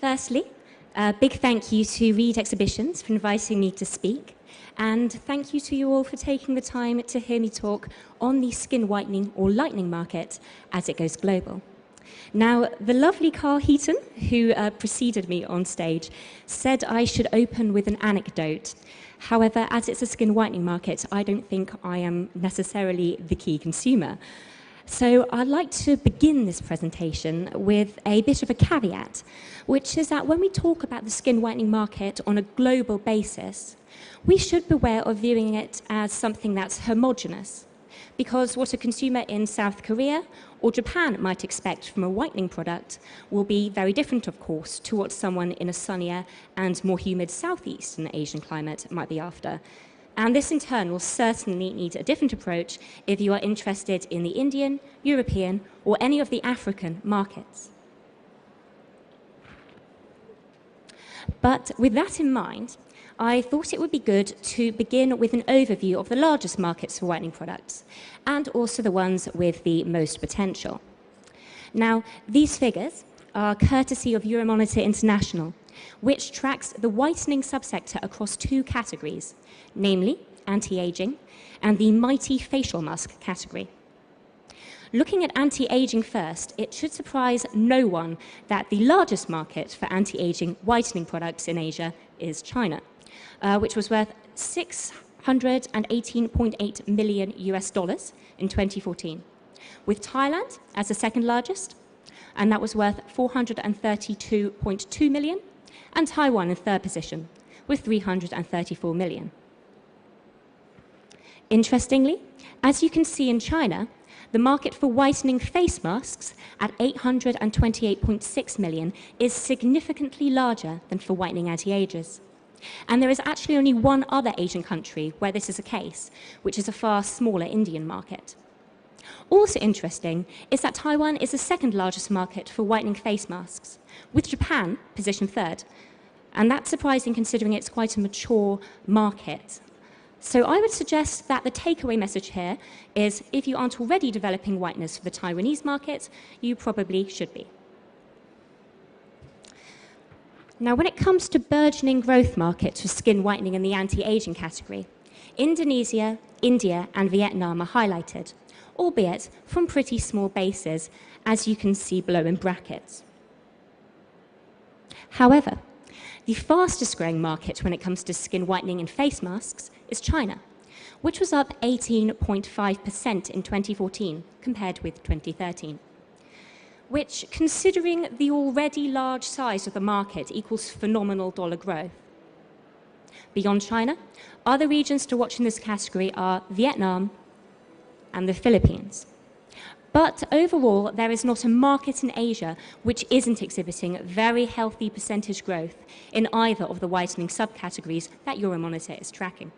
Firstly, a big thank you to Reed Exhibitions for inviting me to speak, and thank you to you all for taking the time to hear me talk on the skin whitening or lightening market as it goes global. Now, the lovely Carl Heaton, who preceded me on stage, said I should open with an anecdote. However, as it's a skin whitening market, I don't think I am necessarily the key consumer. So I'd like to begin this presentation with a bit of a caveat, which is that when we talk about the skin whitening market on a global basis, we should beware of viewing it as something that's homogeneous, because what a consumer in South Korea or Japan might expect from a whitening product will be very different, of course, to what someone in a sunnier and more humid Southeastern Asian climate might be after. And this, in turn, will certainly need a different approach if you are interested in the Indian, European, or any of the African markets. But with that in mind, I thought it would be good to begin with an overview of the largest markets for whitening products, and also the ones with the most potential. Now, these figures are courtesy of Euromonitor International, which tracks the whitening subsector across two categories, namely anti-aging and the mighty facial mask category. Looking at anti-aging first, it should surprise no one that the largest market for anti-aging whitening products in Asia is China, which was worth $618.8 million in 2014, with Thailand as the second largest, and that was worth $432.2 million, and Taiwan in third position, with $334 million. Interestingly, as you can see in China, the market for whitening face masks at $828.6 million is significantly larger than for whitening anti-agers. And there is actually only one other Asian country where this is the case, which is a far smaller Indian market. Also interesting is that Taiwan is the second largest market for whitening face masks, with Japan positioned third. And that's surprising considering it's quite a mature market. So I would suggest that the takeaway message here is if you aren't already developing whiteness for the Taiwanese market, you probably should be. Now, when it comes to burgeoning growth markets for skin whitening in the anti-aging category, Indonesia, India, and Vietnam are highlighted, albeit from pretty small bases, as you can see below in brackets. However, the fastest growing market when it comes to skin whitening and face masks is China, which was up 18.5% in 2014 compared with 2013, which, considering the already large size of the market, equals phenomenal dollar growth. Beyond China, other regions to watch in this category are Vietnam and the Philippines. But overall, there is not a market in Asia which isn't exhibiting very healthy percentage growth in either of the whitening subcategories that Euromonitor is tracking.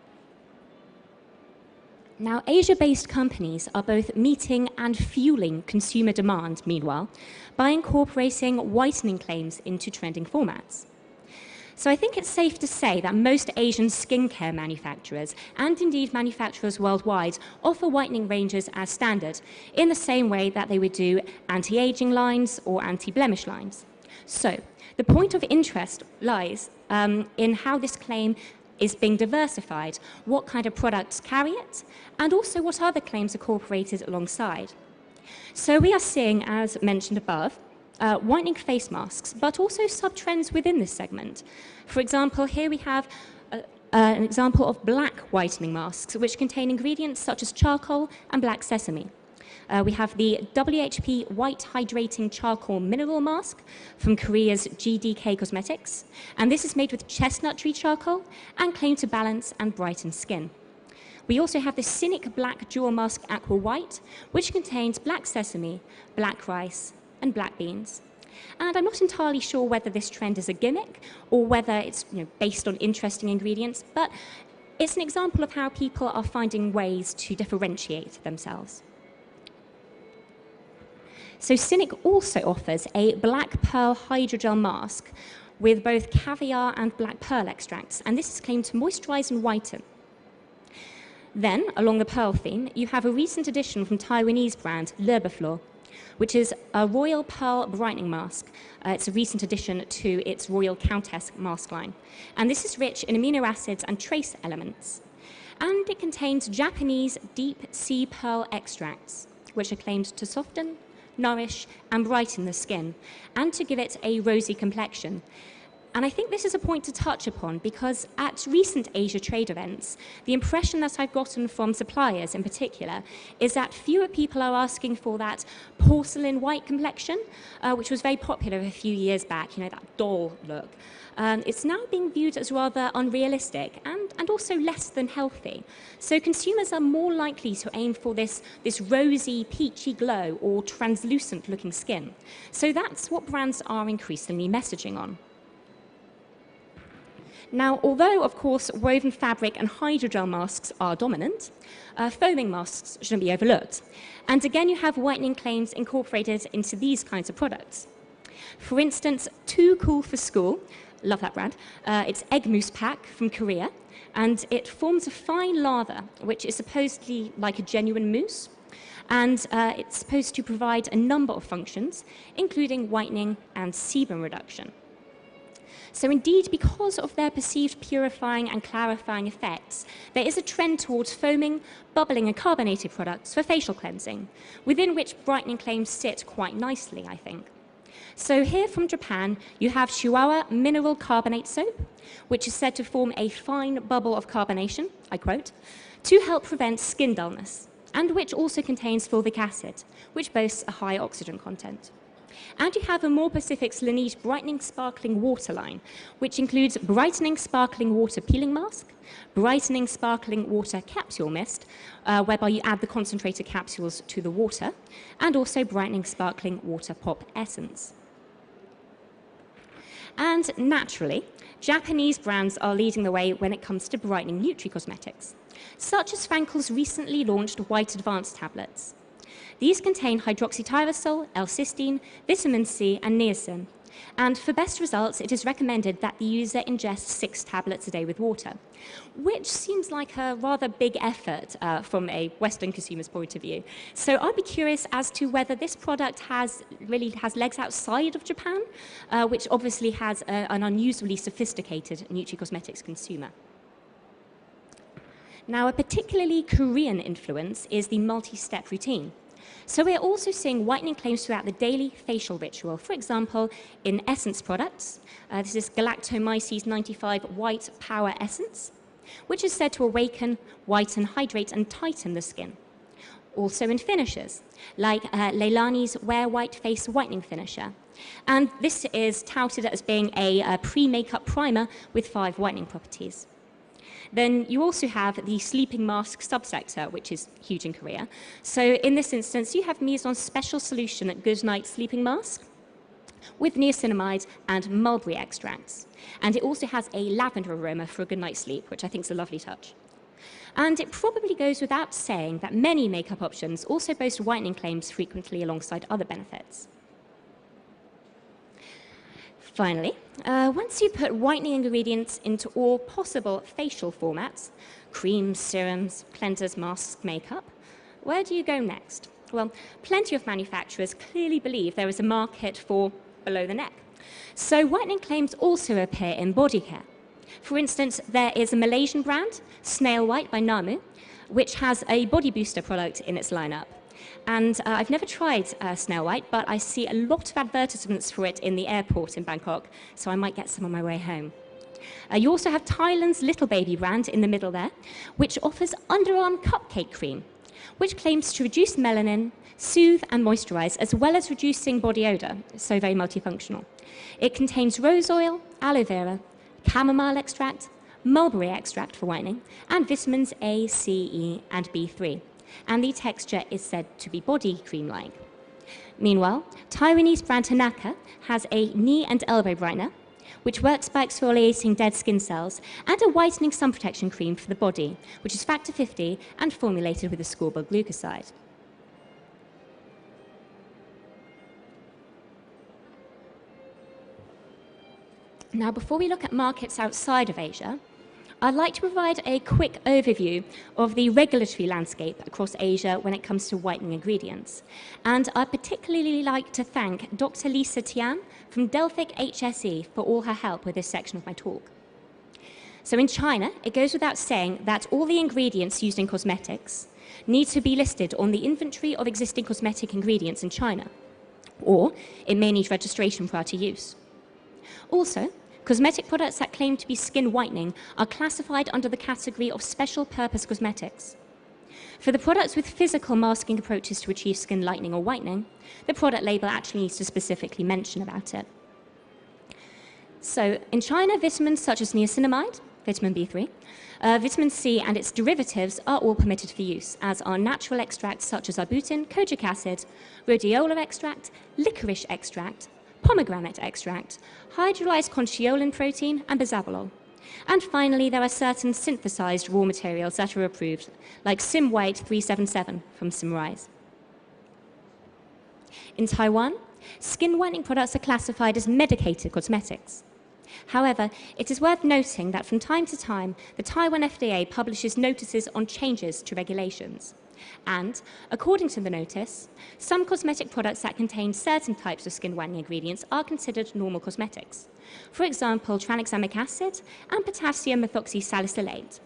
Now, Asia-based companies are both meeting and fueling consumer demand, meanwhile, by incorporating whitening claims into trending formats. So I think it's safe to say that most Asian skincare manufacturers, and indeed manufacturers worldwide, offer whitening ranges as standard, in the same way that they would do anti-aging lines or anti-blemish lines. So the point of interest lies in how this claim is being diversified, what kind of products carry it, and also what other claims are incorporated alongside. So we are seeing, as mentioned above, whitening face masks, but also sub-trends within this segment. For example, here we have an example of black whitening masks, which contain ingredients such as charcoal and black sesame. We have the WHP White Hydrating Charcoal Mineral Mask from Korea's GDK Cosmetics, and this is made with chestnut tree charcoal and claimed to balance and brighten skin. We also have the Cynic Black Jewel Mask Aqua White, which contains black sesame, black rice, and black beans. And I'm not entirely sure whether this trend is a gimmick or whether it's based on interesting ingredients, but it's an example of how people are finding ways to differentiate themselves. So Cynic also offers a black pearl hydrogel mask with both caviar and black pearl extracts, and this is claimed to moisturize and whiten. Then, along the pearl theme, you have a recent addition from Taiwanese brand L'Herbeflor, which is a Royal Pearl Brightening Mask. It's a recent addition to its Royal Countess mask line. And this is rich in amino acids and trace elements. And it contains Japanese deep sea pearl extracts, which are claimed to soften, nourish, and brighten the skin, and to give it a rosy complexion. And I think this is a point to touch upon because at recent Asia trade events, the impression that I've gotten from suppliers in particular is that fewer people are asking for that porcelain white complexion, which was very popular a few years back, that doll look. It's now being viewed as rather unrealistic and also less than healthy. So consumers are more likely to aim for this rosy, peachy glow or translucent looking skin. So that's what brands are increasingly messaging on. Now, although, of course, woven fabric and hydrogel masks are dominant, foaming masks shouldn't be overlooked. And again, you have whitening claims incorporated into these kinds of products. For instance, Too Cool for School, love that brand, it's egg mousse pack from Korea, and it forms a fine lather, which is supposedly like a genuine mousse. And it's supposed to provide a number of functions, including whitening and sebum reduction. So indeed, because of their perceived purifying and clarifying effects, there is a trend towards foaming, bubbling, and carbonated products for facial cleansing, within which brightening claims sit quite nicely, I think. So here from Japan, you have Chihuahua Mineral Carbonate Soap, which is said to form a fine bubble of carbonation, I quote, to help prevent skin dullness, and which also contains fulvic acid, which boasts a high oxygen content. And you have a more Pacific's Laneige Brightening Sparkling Water line, which includes Brightening Sparkling Water Peeling Mask, Brightening Sparkling Water Capsule Mist, whereby you add the concentrated capsules to the water, and also Brightening Sparkling Water Pop Essence. And naturally, Japanese brands are leading the way when it comes to brightening Nutricosmetics, such as Frankel's recently launched White Advanced tablets. These contain hydroxytyrosol, L-cysteine, vitamin C, and niacin. And for best results, it is recommended that the user ingests 6 tablets a day with water, which seems like a rather big effort from a Western consumer's point of view. So I'd be curious as to whether this product really has legs outside of Japan, which obviously has an unusually sophisticated Nutricosmetics consumer. Now, a particularly Korean influence is the multi-step routine. So we're also seeing whitening claims throughout the daily facial ritual. For example, in Essence products, this is Galactomyces 95 White Power Essence, which is said to awaken, whiten, hydrate, and tighten the skin. Also in finishes, like Leilani's Wear White Face Whitening Finisher. And this is touted as being a pre-makeup primer with 5 whitening properties. Then you also have the sleeping mask subsector, which is huge in Korea. So in this instance, you have Mizon's special solution at Good Night Sleeping Mask with niacinamide and mulberry extracts. And it also has a lavender aroma for a good night's sleep, which I think is a lovely touch. And it probably goes without saying that many makeup options also boast whitening claims frequently alongside other benefits. Finally, once you put whitening ingredients into all possible facial formats, creams, serums, cleansers, masks, makeup, where do you go next? Well, plenty of manufacturers clearly believe there is a market for below the neck. So whitening claims also appear in body care. For instance, there is a Malaysian brand, Snail White by Namu, which has a body booster product in its lineup. And I've never tried Snail White, but I see a lot of advertisements for it in the airport in Bangkok, so I might get some on my way home. You also have Thailand's Little Baby brand in the middle there, which offers underarm cupcake cream, which claims to reduce melanin, soothe and moisturize, as well as reducing body odor, so very multifunctional. It contains rose oil, aloe vera, chamomile extract, mulberry extract for whitening, and vitamins A, C, E, and B3. And the texture is said to be body cream-like. Meanwhile, Taiwanese brand Tanaka has a knee and elbow brightener, which works by exfoliating dead skin cells, and a whitening sun protection cream for the body, which is factor 50 and formulated with ascorbyl glucoside. Now, before we look at markets outside of Asia, I'd like to provide a quick overview of the regulatory landscape across Asia when it comes to whitening ingredients. And I'd particularly like to thank Dr. Lisa Tian from Delphic HSE for all her help with this section of my talk. So in China, it goes without saying that all the ingredients used in cosmetics need to be listed on the inventory of existing cosmetic ingredients in China, or it may need registration prior to use. Also, cosmetic products that claim to be skin whitening are classified under the category of special purpose cosmetics. For the products with physical masking approaches to achieve skin lightening or whitening, the product label actually needs to specifically mention about it. So in China, vitamins such as niacinamide, vitamin B3, vitamin C and its derivatives are all permitted for use, as are natural extracts such as arbutin, kojic acid, rhodiola extract, licorice extract, pomegranate extract, hydrolyzed conchiolin protein, and bisabolol. And finally, there are certain synthesized raw materials that are approved, like Sim-White 377 from Simrise. In Taiwan, skin whitening products are classified as medicated cosmetics. However, it is worth noting that from time to time, the Taiwan FDA publishes notices on changes to regulations. And, according to the notice, some cosmetic products that contain certain types of skin whitening ingredients are considered normal cosmetics. For example, tranexamic acid and potassium methoxysalicylate.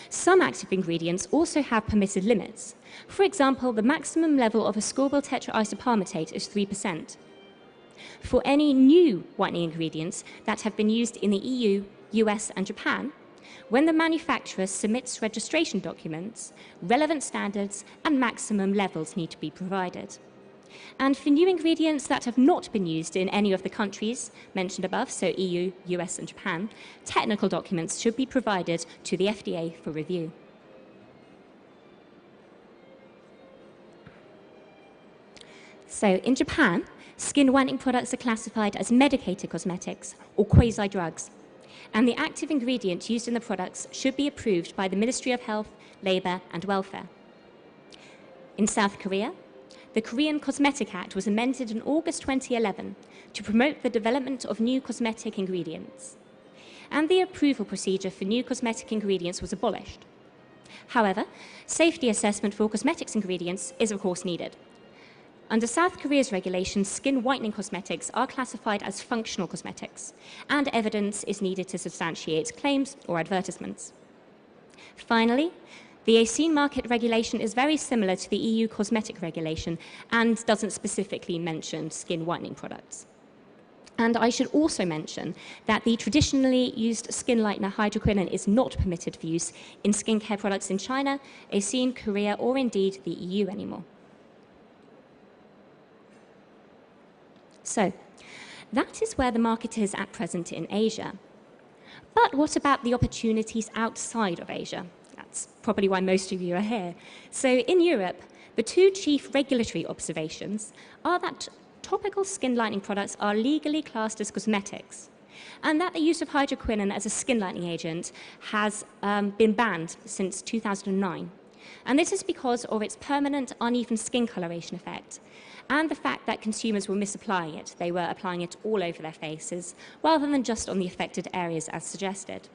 Some active ingredients also have permitted limits. For example, the maximum level of ascorbyl tetraisoparmetate is 3%. For any new whitening ingredients that have been used in the EU, US, and Japan, when the manufacturer submits registration documents, relevant standards and maximum levels need to be provided. And for new ingredients that have not been used in any of the countries mentioned above, so EU, US, and Japan, technical documents should be provided to the FDA for review. So in Japan, skin whitening products are classified as medicated cosmetics or quasi-drugs, and the active ingredient used in the products should be approved by the Ministry of Health, Labour and Welfare. In South Korea, the Korean Cosmetic Act was amended in August 2011 to promote the development of new cosmetic ingredients, and the approval procedure for new cosmetic ingredients was abolished. However, safety assessment for cosmetics ingredients is of course needed. Under South Korea's regulations, skin whitening cosmetics are classified as functional cosmetics, and evidence is needed to substantiate claims or advertisements. Finally, the ASEAN market regulation is very similar to the EU cosmetic regulation and doesn't specifically mention skin whitening products. And I should also mention that the traditionally used skin lightener hydroquinone is not permitted for use in skincare products in China, ASEAN, Korea, or indeed the EU anymore. So, that is where the market is at present in Asia. But what about the opportunities outside of Asia? That's probably why most of you are here. So in Europe, the two chief regulatory observations are that topical skin lightening products are legally classed as cosmetics, and that the use of hydroquinone as a skin lightening agent has been banned since 2009. And this is because of its permanent uneven skin coloration effect, and the fact that consumers were misapplying it. They were applying it all over their faces, rather than just on the affected areas as suggested.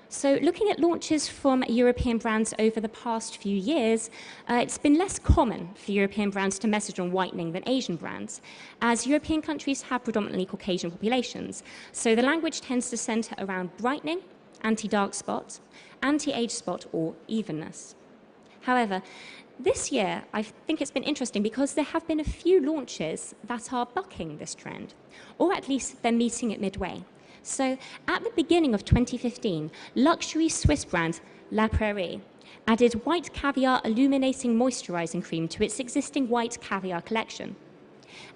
So looking at launches from European brands over the past few years, it's been less common for European brands to message on whitening than Asian brands, as European countries have predominantly Caucasian populations. So the language tends to center around brightening, anti-dark spot, anti-age spot, or evenness. However, this year, I think it's been interesting because there have been a few launches that are bucking this trend, or at least they're meeting it midway. So at the beginning of 2015, luxury Swiss brand La Prairie added white caviar illuminating moisturizing cream to its existing white caviar collection.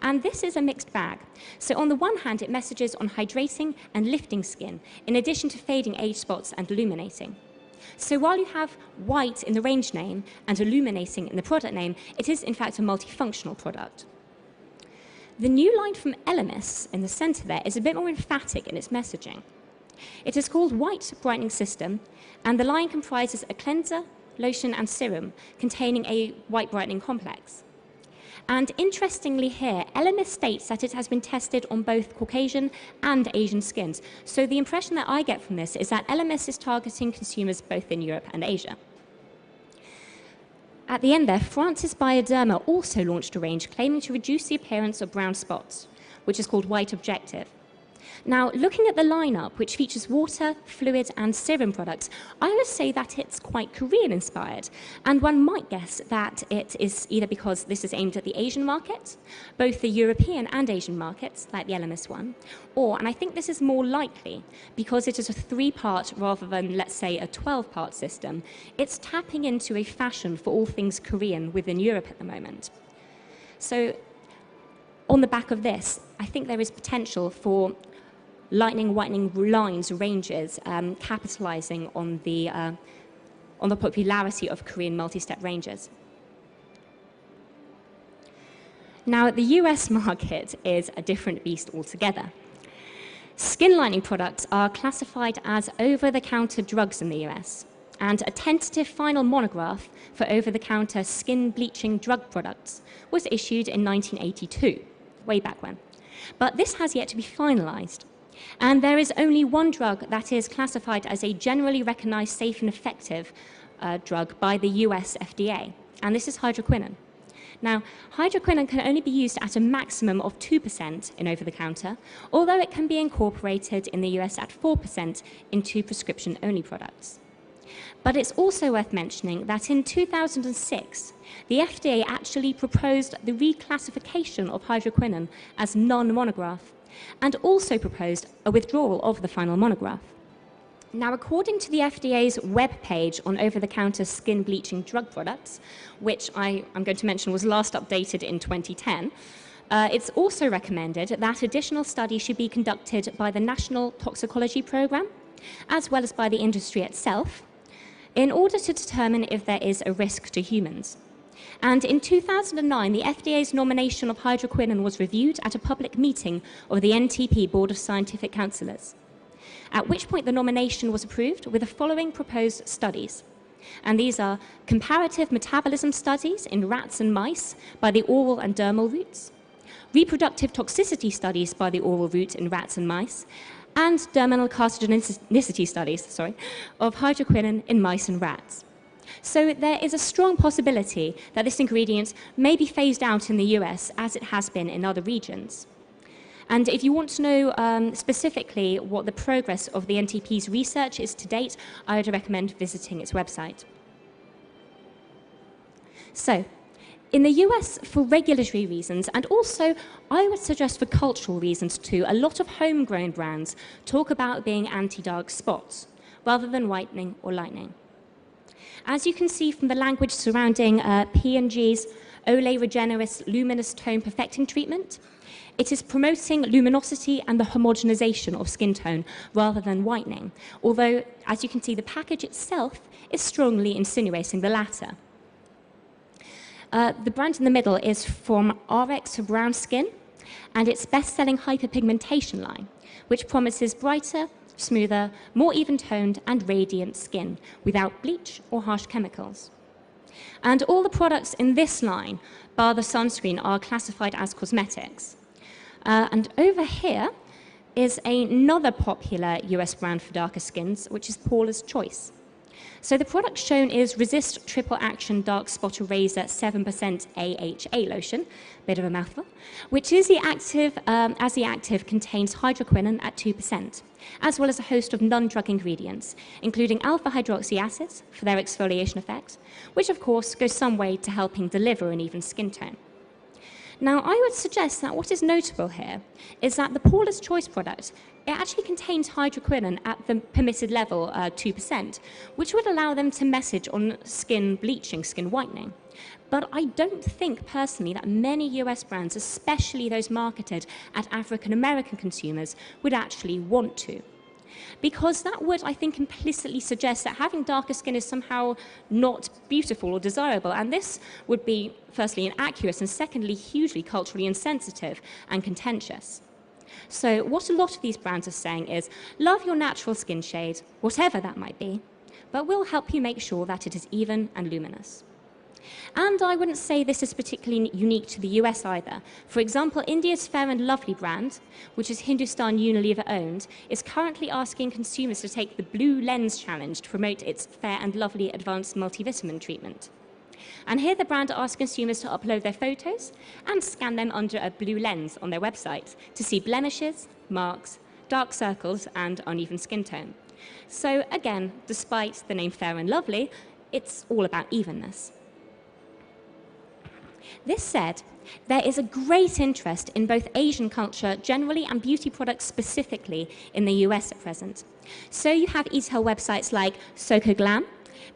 And this is a mixed bag. So on the one hand, it messages on hydrating and lifting skin, in addition to fading age spots and illuminating. So while you have white in the range name and illuminating in the product name, it is in fact a multifunctional product. The new line from Elemis in the center there is a bit more emphatic in its messaging. It is called White Brightening System, and the line comprises a cleanser, lotion, and serum containing a white brightening complex. And interestingly here, LMS states that it has been tested on both Caucasian and Asian skins. So the impression that I get from this is that LMS is targeting consumers both in Europe and Asia. At the end there, France's Bioderma also launched a range claiming to reduce the appearance of brown spots, which is called White Objective. Now, looking at the lineup, which features water, fluid, and serum products, I would say that it's quite Korean-inspired, and one might guess that it is either because this is aimed at the Asian market, both the European and Asian markets, like the LMS one, or, and I think this is more likely, because it is a 3-part rather than, let's say, a 12-part system, it's tapping into a fashion for all things Korean within Europe at the moment. So, on the back of this, I think there is potential for lightening, whitening lines, ranges, capitalizing on the popularity of Korean multi-step ranges. Now, the US market is a different beast altogether. Skin lining products are classified as over-the-counter drugs in the US, and a tentative final monograph for over-the-counter skin bleaching drug products was issued in 1982, way back when. But this has yet to be finalized. And there is only one drug that is classified as a generally recognized safe and effective drug by the US FDA, and this is hydroquinone. Now, hydroquinone can only be used at a maximum of 2% in over-the-counter, although it can be incorporated in the US at 4% into prescription-only products. But it's also worth mentioning that in 2006, the FDA actually proposed the reclassification of hydroquinone as non-monograph, and also proposed a withdrawal of the final monograph. Now, according to the FDA's webpage on over-the-counter skin bleaching drug products, which I'm going to mention was last updated in 2010, it's also recommended that additional studies should be conducted by the National Toxicology Program, as well as by the industry itself, in order to determine if there is a risk to humans. And in 2009, the FDA's nomination of hydroquinone was reviewed at a public meeting of the NTP Board of Scientific Counselors, at which point the nomination was approved with the following proposed studies. And these are comparative metabolism studies in rats and mice by the oral and dermal routes, reproductive toxicity studies by the oral route in rats and mice, and dermal carcinogenicity studies, of hydroquinone in mice and rats. So there is a strong possibility that this ingredient may be phased out in the US as it has been in other regions. And if you want to know specifically what the progress of the NTP's research is to date, I would recommend visiting its website. So, in the US, for regulatory reasons, and also I would suggest for cultural reasons too, a lot of homegrown brands talk about being anti-dark spots, rather than whitening or lightening. As you can see from the language surrounding P&G's Olay Regeneris Luminous Tone Perfecting Treatment, it is promoting luminosity and the homogenization of skin tone rather than whitening, although, as you can see, the package itself is strongly insinuating the latter. The brand in the middle is from RX for brown skin, and its best-selling hyperpigmentation line, which promises brighter, smoother, more even-toned and radiant skin without bleach or harsh chemicals. And all the products in this line, bar the sunscreen, are classified as cosmetics. And over here is another popular US brand for darker skins, which is Paula's Choice. So the product shown is Resist Triple Action Dark Spot Eraser 7% AHA lotion, bit of a mouthful, which is the active, as the active contains hydroquinone at 2%, as well as a host of non-drug ingredients, including alpha-hydroxy acids for their exfoliation effect, which of course goes some way to helping deliver an even skin tone. Now, I would suggest that what is notable here is that the Paula's Choice product, it actually contains hydroquinone at the permitted level, 2%, which would allow them to message on skin bleaching, skin whitening. But I don't think personally that many US brands, especially those marketed at African American consumers, would actually want to. Because that would, I think, implicitly suggest that having darker skin is somehow not beautiful or desirable, and this would be, firstly, inaccurate, and secondly, hugely culturally insensitive and contentious. So what a lot of these brands are saying is, love your natural skin shade, whatever that might be, but we'll help you make sure that it is even and luminous. And I wouldn't say this is particularly unique to the US either. For example, India's Fair and Lovely brand, which is Hindustan Unilever owned, is currently asking consumers to take the Blue Lens Challenge to promote its Fair and Lovely Advanced Multivitamin treatment. And here the brand asks consumers to upload their photos and scan them under a blue lens on their website to see blemishes, marks, dark circles, and uneven skin tone. So again, despite the name Fair and Lovely, it's all about evenness. This said, there is a great interest in both Asian culture generally and beauty products specifically in the US at present. So you have e-tail websites like Soko Glam,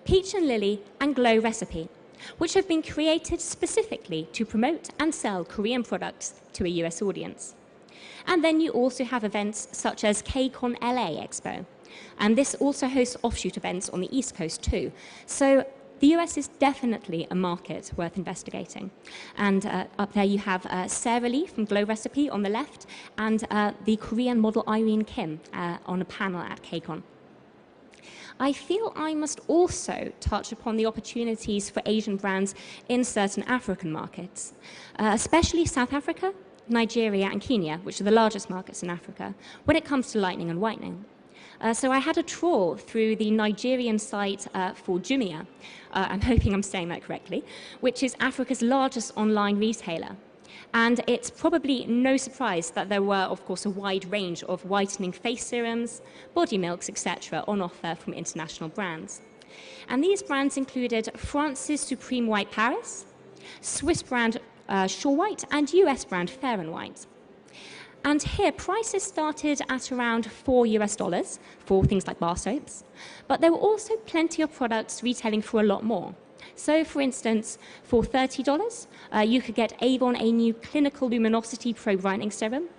Peach and Lily, and Glow Recipe, which have been created specifically to promote and sell Korean products to a US audience. And then you also have events such as KCON LA Expo, and this also hosts offshoot events on the East Coast too. So the US is definitely a market worth investigating. And up there you have Sarah Lee from Glow Recipe on the left, and the Korean model Irene Kim on a panel at KCON. I feel I must also touch upon the opportunities for Asian brands in certain African markets, especially South Africa, Nigeria, and Kenya, which are the largest markets in Africa, when it comes to lightening and whitening. So I had a trawl through the Nigerian site for Jumia, I'm hoping I'm saying that correctly, which is Africa's largest online retailer. And it's probably no surprise that there were, of course, a wide range of whitening face serums, body milks, etc. on offer from international brands. And these brands included France's Supreme White Paris, Swiss brand Sure White, and US brand Fair and White. And here, prices started at around $4 for things like bar soaps, but there were also plenty of products retailing for a lot more. So, for instance, for $30, you could get Avon a new Clinical Luminosity Pro Brightening Serum,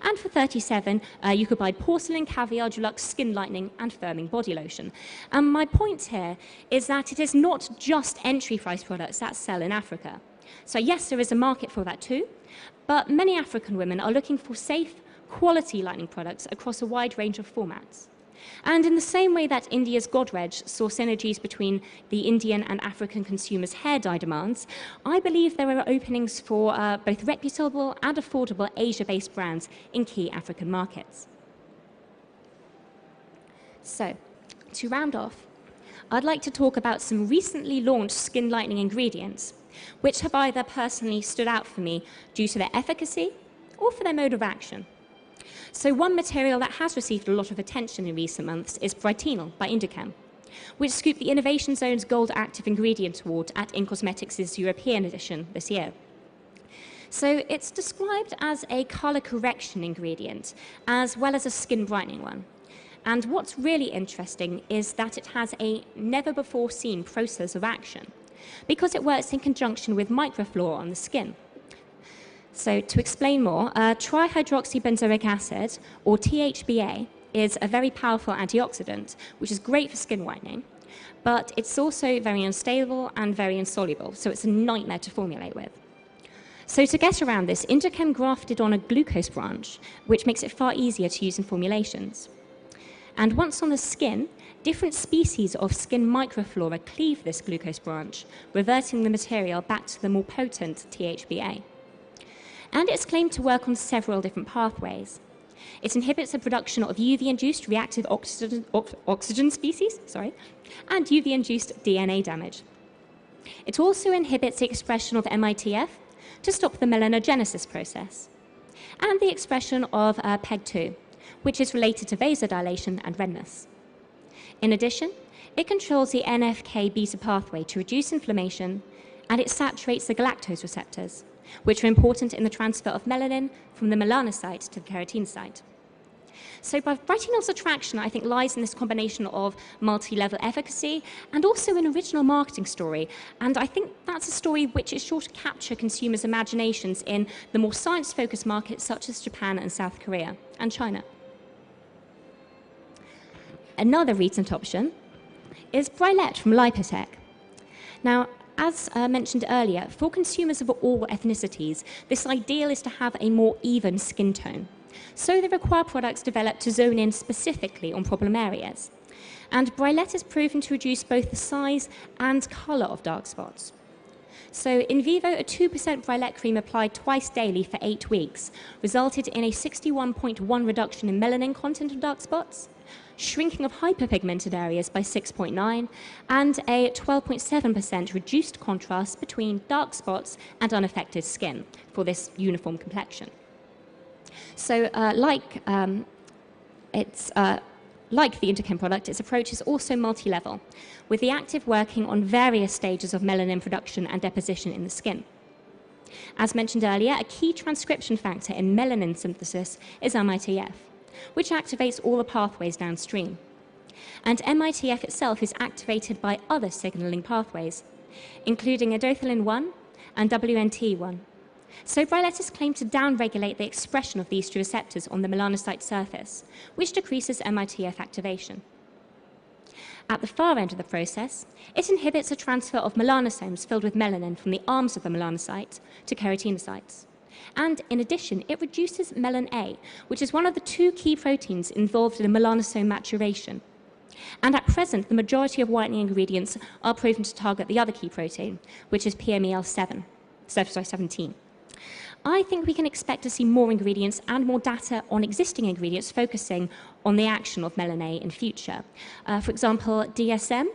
and for $37, you could buy Porcelain Caviar Deluxe Skin Lightening and Firming Body Lotion. And my point here is that it is not just entry-price products that sell in Africa. So yes, there is a market for that too, but many African women are looking for safe, quality lightening products across a wide range of formats. And in the same way that India's Godrej saw synergies between the Indian and African consumers' hair dye demands, I believe there are openings for both reputable and affordable Asia-based brands in key African markets. So, to round off, I'd like to talk about some recently launched skin lightening ingredients, which have either personally stood out for me due to their efficacy or for their mode of action. So one material that has received a lot of attention in recent months is Brightenol by Indichem, which scooped the Innovation Zone's Gold Active Ingredient Award at Nutricosmetics' European edition this year. So it's described as a color correction ingredient, as well as a skin brightening one. And what's really interesting is that it has a never-before-seen process of action, because it works in conjunction with microflora on the skin. So to explain more, trihydroxybenzoic acid, or THBA, is a very powerful antioxidant, which is great for skin whitening, but it's also very unstable and very insoluble, so it's a nightmare to formulate with. So to get around this, Indichem grafted on a glucose branch, which makes it far easier to use in formulations. And once on the skin, different species of skin microflora cleave this glucose branch, reverting the material back to the more potent THBA. And it's claimed to work on several different pathways. It inhibits the production of UV-induced reactive oxygen species, and UV-induced DNA damage. It also inhibits the expression of MITF to stop the melanogenesis process, and the expression of PEG2, which is related to vasodilation and redness. In addition, it controls the NFK-beta pathway to reduce inflammation, and it saturates the galactose receptors, which are important in the transfer of melanin from the melanocyte to the keratinocyte. So Brightenol's attraction, I think, lies in this combination of multi-level efficacy and also an original marketing story. And I think that's a story which is sure to capture consumers' imaginations in the more science-focused markets such as Japan and South Korea and China. Another recent option is Brylette from Lipotech. Now, as mentioned earlier, for consumers of all ethnicities, this ideal is to have a more even skin tone. So they require products developed to zone in specifically on problem areas. And Brylette is proven to reduce both the size and color of dark spots. So in vivo, a 2% bralette cream applied twice daily for 8 weeks resulted in a 61.1 reduction in melanin content of dark spots, shrinking of hyperpigmented areas by 6.9, and a 12.7% reduced contrast between dark spots and unaffected skin for this uniform complexion. So like the Interchem product, its approach is also multi-level, with the active working on various stages of melanin production and deposition in the skin. As mentioned earlier, a key transcription factor in melanin synthesis is MITF, which activates all the pathways downstream. And MITF itself is activated by other signaling pathways, including endothelin-1 and WNT1. So bralettes claim to downregulate the expression of these two receptors on the melanocyte surface, which decreases MITF activation. At the far end of the process, it inhibits a transfer of melanosomes filled with melanin from the arms of the melanocyte to keratinocytes. And in addition, it reduces melon A, which is one of the 2 key proteins involved in melanosome maturation. And at present, the majority of whitening ingredients are proven to target the other key protein, which is PMEL17. I think we can expect to see more ingredients and more data on existing ingredients focusing on the action of melon A in future. For example, DSM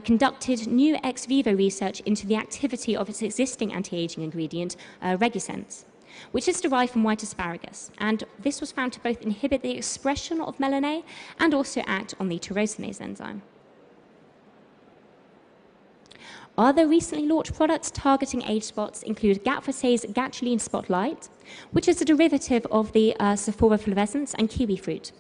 conducted new ex vivo research into the activity of its existing anti-aging ingredient, Regusence, which is derived from white asparagus. And this was found to both inhibit the expression of melon A and also act on the tyrosinase enzyme. Other recently launched products targeting age spots include Gatfosse's Gatulene Spotlight, which is a derivative of the Sephora flavescens and kiwi fruit.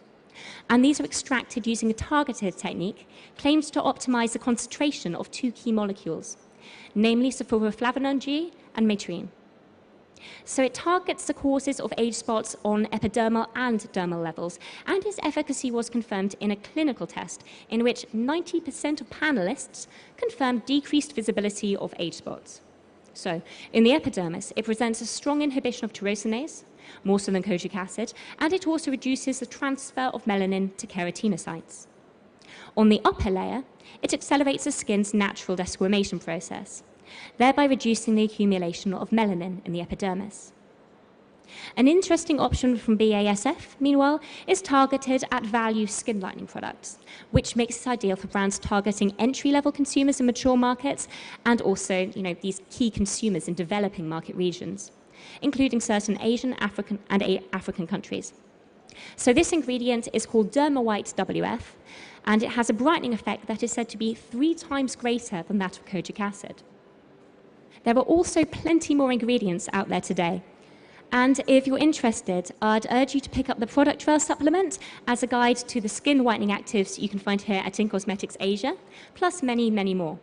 And these are extracted using a targeted technique claimed to optimize the concentration of 2 key molecules, namely sulforaflavanone G and matrine. So it targets the causes of age spots on epidermal and dermal levels, and its efficacy was confirmed in a clinical test in which 90% of panelists confirmed decreased visibility of age spots. So in the epidermis, it presents a strong inhibition of tyrosinase, more so than kojic acid, and it also reduces the transfer of melanin to keratinocytes. On the upper layer, it accelerates the skin's natural desquamation process, thereby reducing the accumulation of melanin in the epidermis. An interesting option from BASF, meanwhile, is targeted at value skin lightening products, which makes it ideal for brands targeting entry-level consumers in mature markets and also, these key consumers in developing market regions, including certain Asian, African countries. So this ingredient is called DermaWhite WF, and it has a brightening effect that is said to be 3 times greater than that of kojic acid. There are also plenty more ingredients out there today. And if you're interested, I'd urge you to pick up the Product Trail supplement as a guide to the skin whitening actives you can find here at Nutricosmetics Asia, plus many, many more.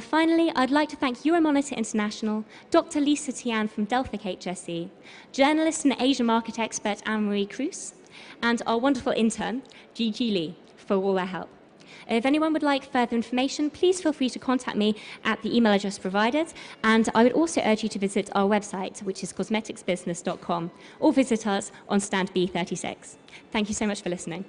Finally, I'd like to thank Euromonitor International, Dr. Lisa Tian from Delphic HSE, journalist and Asian market expert Anne-Marie Cruz, and our wonderful intern, Gigi Lee, for all their help. If anyone would like further information, please feel free to contact me at the email address provided, and I would also urge you to visit our website, which is cosmeticsbusiness.com, or visit us on stand B36. Thank you so much for listening.